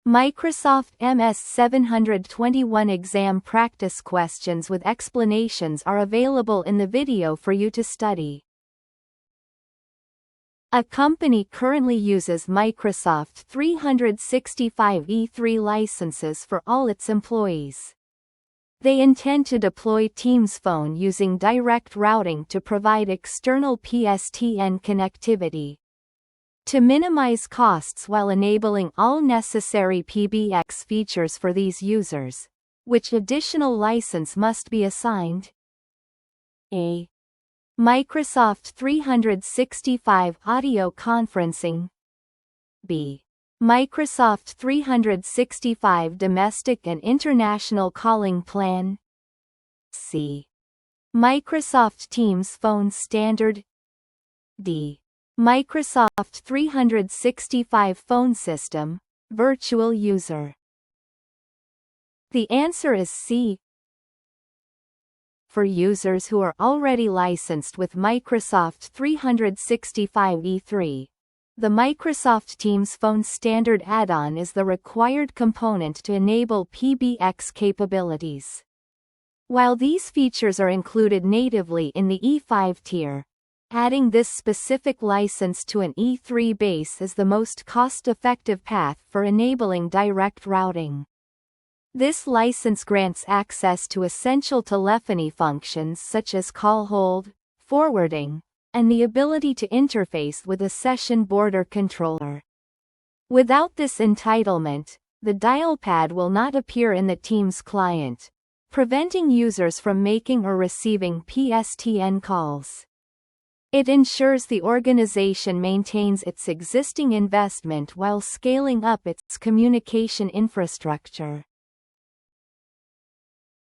Microsoft MS-721 exam practice questions with explanations are available in the video for you to study. A company currently uses Microsoft 365 E3 licenses for all its employees. They intend to deploy Teams Phone using direct routing to provide external PSTN connectivity. To minimize costs while enabling all necessary PBX features for these users, which additional license must be assigned? A. Microsoft 365 Audio Conferencing. B. Microsoft 365 Domestic and International Calling Plan. C. Microsoft Teams Phone Standard. D. Microsoft 365 Phone System, Virtual User. The answer is C. For users who are already licensed with Microsoft 365 E3, the Microsoft Teams Phone Standard add-on is the required component to enable PBX capabilities. While these features are included natively in the E5 tier, adding this specific license to an E3 base is the most cost-effective path for enabling direct routing. This license grants access to essential telephony functions such as call hold, forwarding, and the ability to interface with a session border controller. Without this entitlement, the dial pad will not appear in the Teams client, preventing users from making or receiving PSTN calls. It ensures the organization maintains its existing investment while scaling up its communication infrastructure.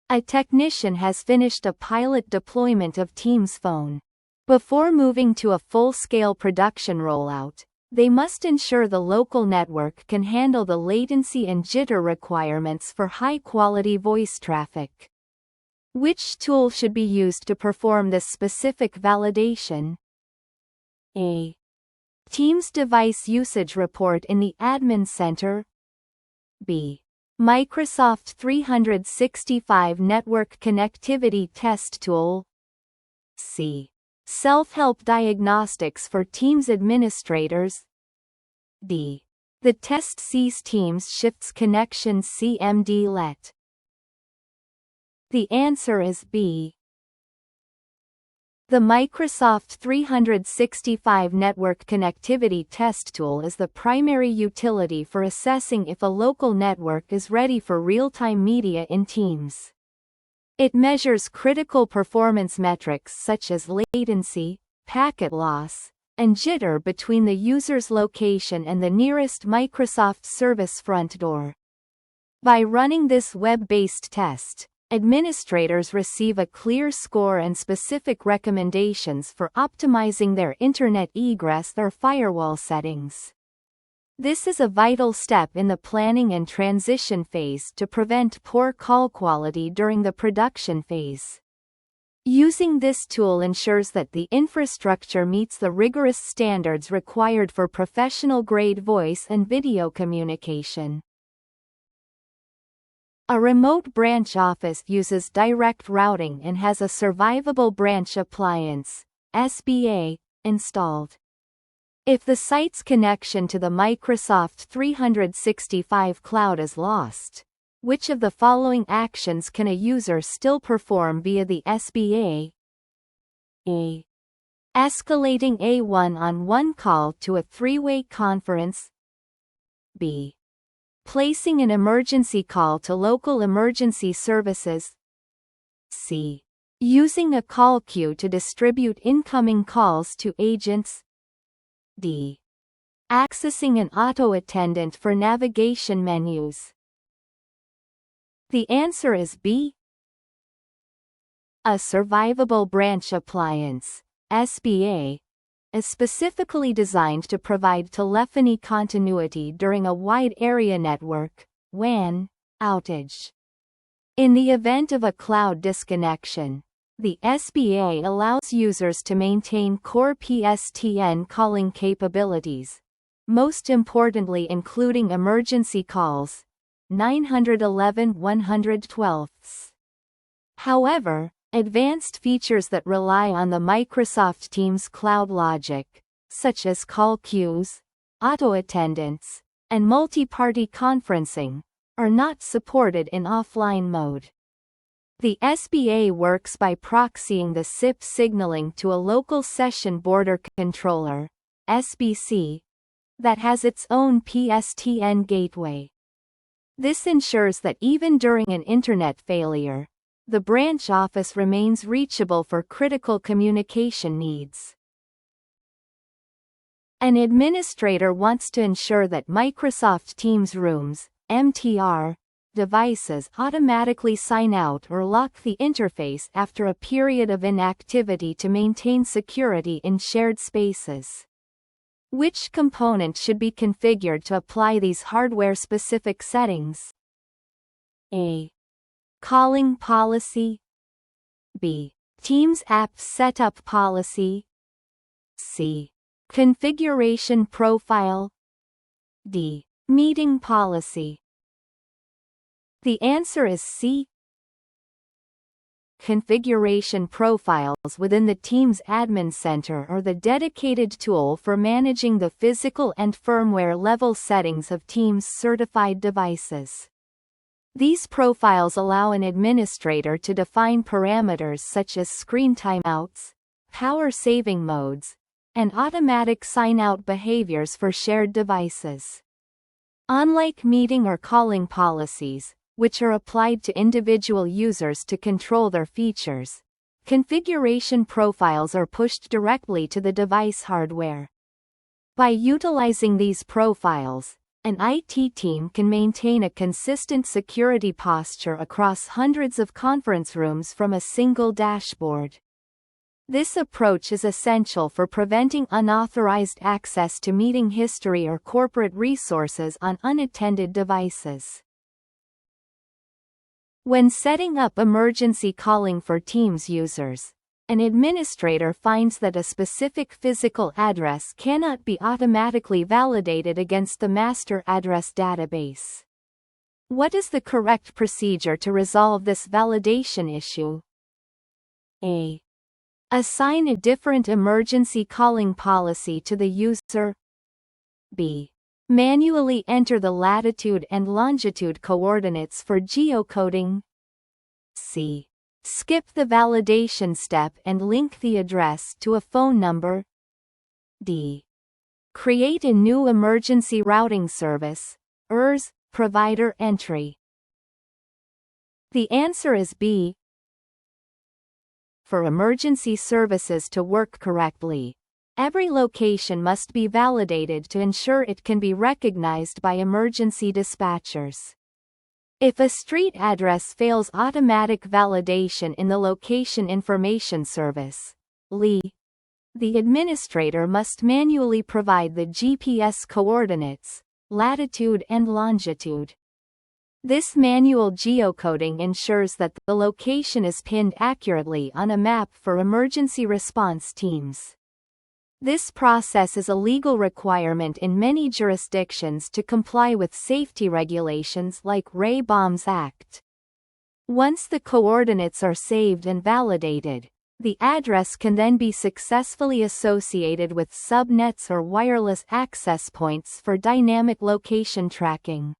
A technician has finished a pilot deployment of Teams Phone. Before moving to a full-scale production rollout, they must ensure the local network can handle the latency and jitter requirements for high-quality voice traffic. Which tool should be used to perform this specific validation? A. Teams Device Usage Report in the Admin Center. B. Microsoft 365 Network Connectivity Test Tool. C. Self-help diagnostics for Teams administrators. D. The Test Sees Teams Shifts Connection CMD Let. The answer is B. The Microsoft 365 Network Connectivity Test Tool is the primary utility for assessing if a local network is ready for real-time media in Teams. It measures critical performance metrics such as latency, packet loss, and jitter between the user's location and the nearest Microsoft service front door. By running this web-based test, administrators receive a clear score and specific recommendations for optimizing their internet egress or firewall settings. This is a vital step in the planning and transition phase to prevent poor call quality during the production phase. Using this tool ensures that the infrastructure meets the rigorous standards required for professional-grade voice and video communication. A remote branch office uses direct routing and has a survivable branch appliance, SBA, installed. If the site's connection to the Microsoft 365 cloud is lost, which of the following actions can a user still perform via the SBA? A. Escalating a one-on-one call to a three-way conference. B. Placing an emergency call to local emergency services. C. Using a call queue to distribute incoming calls to agents. D. Accessing an auto attendant for navigation menus. The answer is B. A survivable branch appliance, SBA, is specifically designed to provide telephony continuity during a wide area network (WAN) outage. In the event of a cloud disconnection, the SBA allows users to maintain core PSTN calling capabilities, most importantly including emergency calls, 911-112. However, advanced features that rely on the Microsoft Teams cloud logic, such as call queues, auto-attendance, and multi-party conferencing, are not supported in offline mode. The SBA works by proxying the SIP signaling to a local session border controller, SBC, that has its own PSTN gateway. This ensures that even during an internet failure, the branch office remains reachable for critical communication needs. An administrator wants to ensure that Microsoft Teams Rooms, MTR, devices automatically sign out or lock the interface after a period of inactivity to maintain security in shared spaces. Which component should be configured to apply these hardware-specific settings? A. Calling policy. B. Teams app setup policy. C. Configuration profile. D. Meeting policy. The answer is C. Configuration profiles within the Teams Admin Center are the dedicated tool for managing the physical and firmware level settings of Teams certified devices. These profiles allow an administrator to define parameters such as screen timeouts, power saving modes, and automatic sign-out behaviors for shared devices. Unlike meeting or calling policies, which are applied to individual users to control their features, configuration profiles are pushed directly to the device hardware. By utilizing these profiles, an IT team can maintain a consistent security posture across hundreds of conference rooms from a single dashboard. This approach is essential for preventing unauthorized access to meeting history or corporate resources on unattended devices. When setting up emergency calling for Teams users, an administrator finds that a specific physical address cannot be automatically validated against the master address database. What is the correct procedure to resolve this validation issue? A. Assign a different emergency calling policy to the user. B. Manually enter the latitude and longitude coordinates for geocoding. C. Skip the validation step and link the address to a phone number. D. Create a new emergency routing service, ERS, provider entry. The answer is B. For emergency services to work correctly, every location must be validated to ensure it can be recognized by emergency dispatchers. If a street address fails automatic validation in the Location Information Service, LI, the administrator must manually provide the GPS coordinates, latitude and longitude. This manual geocoding ensures that the location is pinned accurately on a map for emergency response teams. This process is a legal requirement in many jurisdictions to comply with safety regulations like Ray-Bombs Act. Once the coordinates are saved and validated, the address can then be successfully associated with subnets or wireless access points for dynamic location tracking.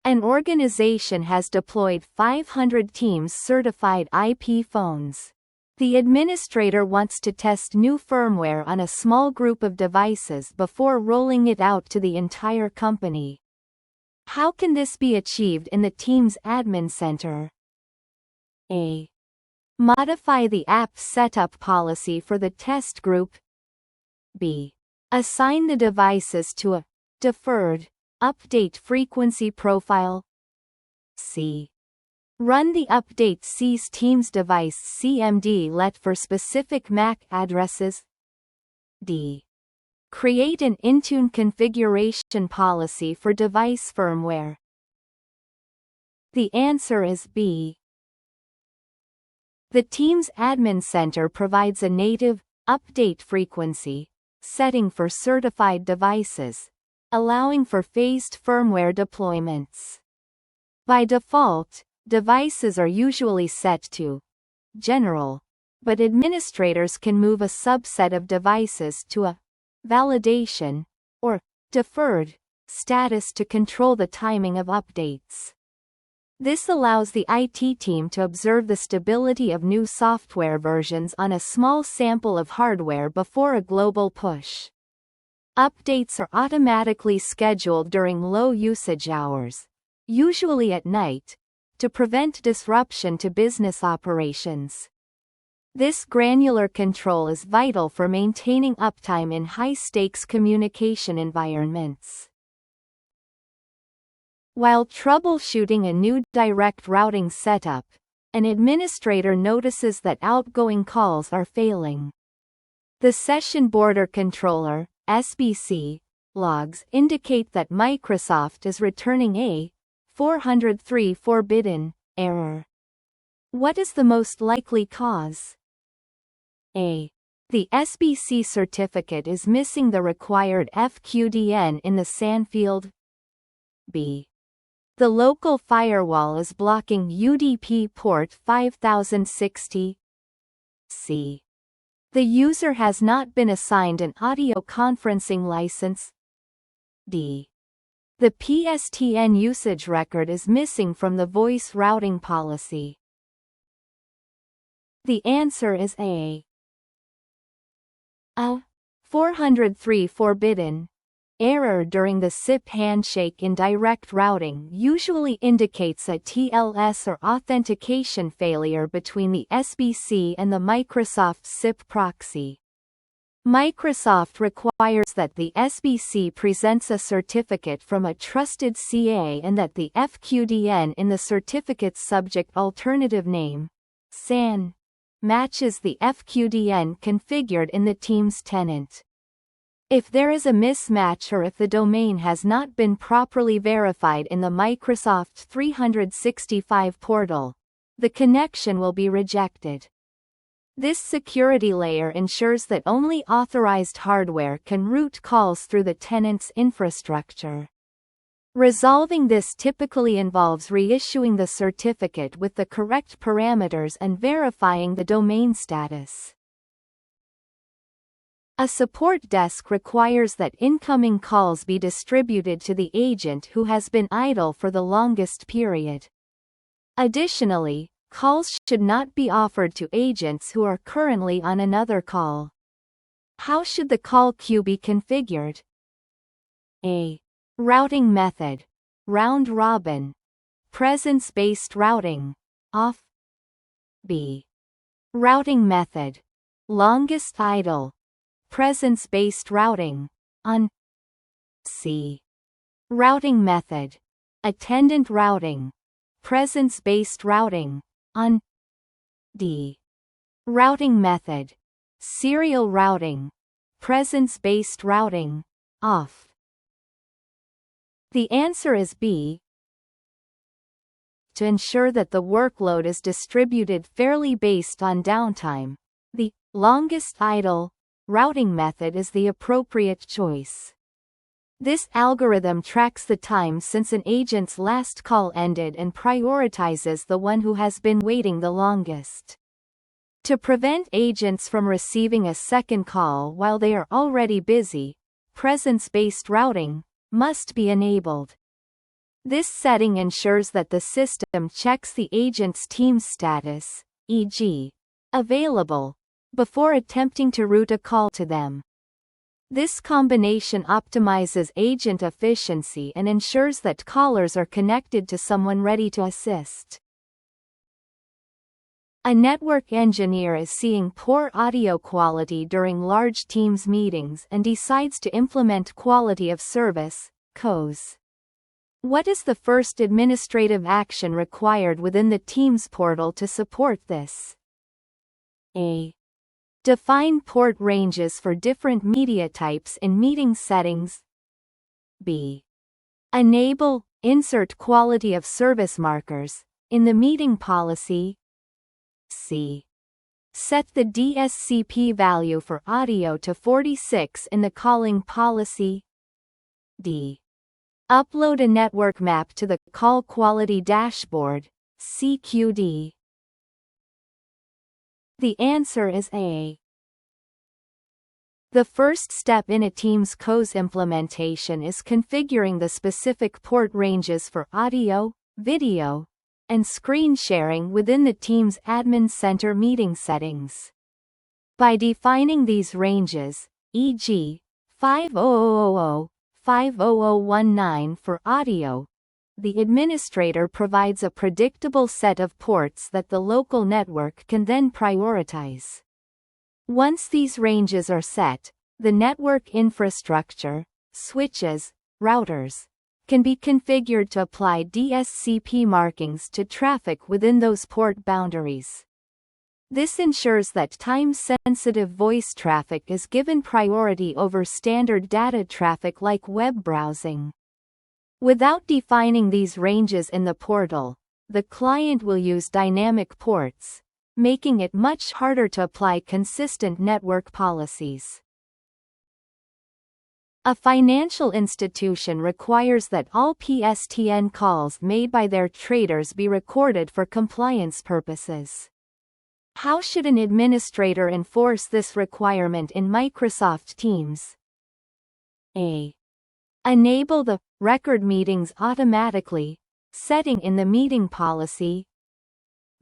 An organization has deployed 500 Teams certified IP phones. The administrator wants to test new firmware on a small group of devices before rolling it out to the entire company. How can this be achieved in the Teams Admin Center? A. Modify the app setup policy for the test group. B. Assign the devices to a deferred update frequency profile. C. Run the update cease Teams device CMD let for specific MAC addresses. D. Create an Intune configuration policy for device firmware. The answer is B. The Teams Admin Center provides a native update frequency setting for certified devices, allowing for phased firmware deployments. By default, devices are usually set to general, but administrators can move a subset of devices to a validation or deferred status to control the timing of updates. This allows the IT team to observe the stability of new software versions on a small sample of hardware before a global push. Updates are automatically scheduled during low usage hours, usually at night, to prevent disruption to business operations. This granular control is vital for maintaining uptime in high-stakes communication environments. While troubleshooting a new direct routing setup, an administrator notices that outgoing calls are failing. The Session Border Controller (SBC) logs indicate that Microsoft is returning a 403 forbidden error. What is the most likely cause? A. The SBC certificate is missing the required FQDN in the SAN field. B. The local firewall is blocking UDP port 5060. C. The user has not been assigned an audio conferencing license. D. The PSTN usage record is missing from the voice routing policy. The answer is A. A 403 forbidden error during the SIP handshake in direct routing usually indicates a TLS or authentication failure between the SBC and the Microsoft SIP proxy. Microsoft requires that the SBC presents a certificate from a trusted CA and that the FQDN in the certificate's subject alternative name, SAN, matches the FQDN configured in the Teams tenant. If there is a mismatch or if the domain has not been properly verified in the Microsoft 365 portal, the connection will be rejected. This security layer ensures that only authorized hardware can route calls through the tenant's infrastructure. Resolving this typically involves reissuing the certificate with the correct parameters and verifying the domain status. A support desk requires that incoming calls be distributed to the agent who has been idle for the longest period. Additionally, calls should not be offered to agents who are currently on another call. How should the call queue be configured? A. Routing method. Round robin. Presence-based routing. Off. B. Routing method. Longest idle. Presence-based routing. On. C. Routing method. Attendant routing. Presence-based routing. On. D. Routing method. Serial routing. Presence-based routing. Off. The answer is B. To ensure that the workload is distributed fairly based on downtime, the longest idle routing method is the appropriate choice. This algorithm tracks the time since an agent's last call ended and prioritizes the one who has been waiting the longest. To prevent agents from receiving a second call while they are already busy, presence-based routing must be enabled. This setting ensures that the system checks the agent's Teams status, e.g., available, before attempting to route a call to them. This combination optimizes agent efficiency and ensures that callers are connected to someone ready to assist. A network engineer is seeing poor audio quality during large Teams meetings and decides to implement quality of service (QoS). What is the first administrative action required within the Teams portal to support this? A. Define port ranges for different media types in meeting settings. B. Enable, insert quality of service markers in the meeting policy. C. Set the DSCP value for audio to 46 in the calling policy. D. Upload a network map to the Call Quality Dashboard, CQD. The answer is A. The first step in a Teams COS implementation is configuring the specific port ranges for audio, video, and screen sharing within the Teams Admin Center meeting settings. By defining these ranges, e.g., 50000, 50019 for audio, the administrator provides a predictable set of ports that the local network can then prioritize. Once these ranges are set, the network infrastructure, switches, routers, can be configured to apply DSCP markings to traffic within those port boundaries. This ensures that time-sensitive voice traffic is given priority over standard data traffic like web browsing. Without defining these ranges in the portal, the client will use dynamic ports, making it much harder to apply consistent network policies. A financial institution requires that all PSTN calls made by their traders be recorded for compliance purposes. How should an administrator enforce this requirement in Microsoft Teams? A. Enable the record meetings automatically, setting in the meeting policy.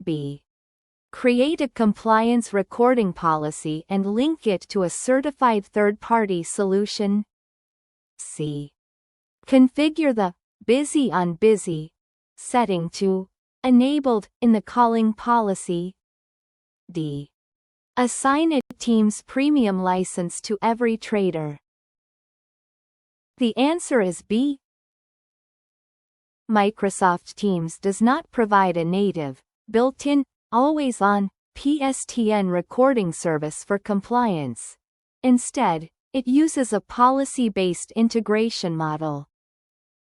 B. Create a compliance recording policy and link it to a certified third-party solution. C. Configure the Busy on Busy setting to Enabled in the calling policy. D. Assign a Teams Premium license to every trader. The answer is B. Microsoft Teams does not provide a native, built-in, always-on PSTN recording service for compliance. Instead, it uses a policy-based integration model.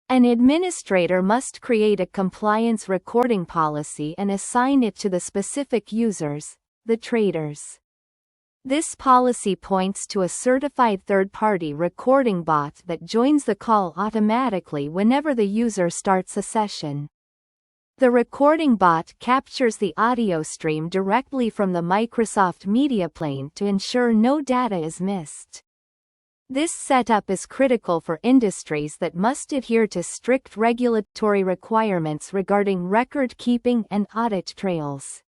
An administrator must create a compliance recording policy and assign it to the specific users, the traders. This policy points to a certified third-party recording bot that joins the call automatically whenever the user starts a session. The recording bot captures the audio stream directly from the Microsoft Media Plane to ensure no data is missed. This setup is critical for industries that must adhere to strict regulatory requirements regarding record keeping and audit trails.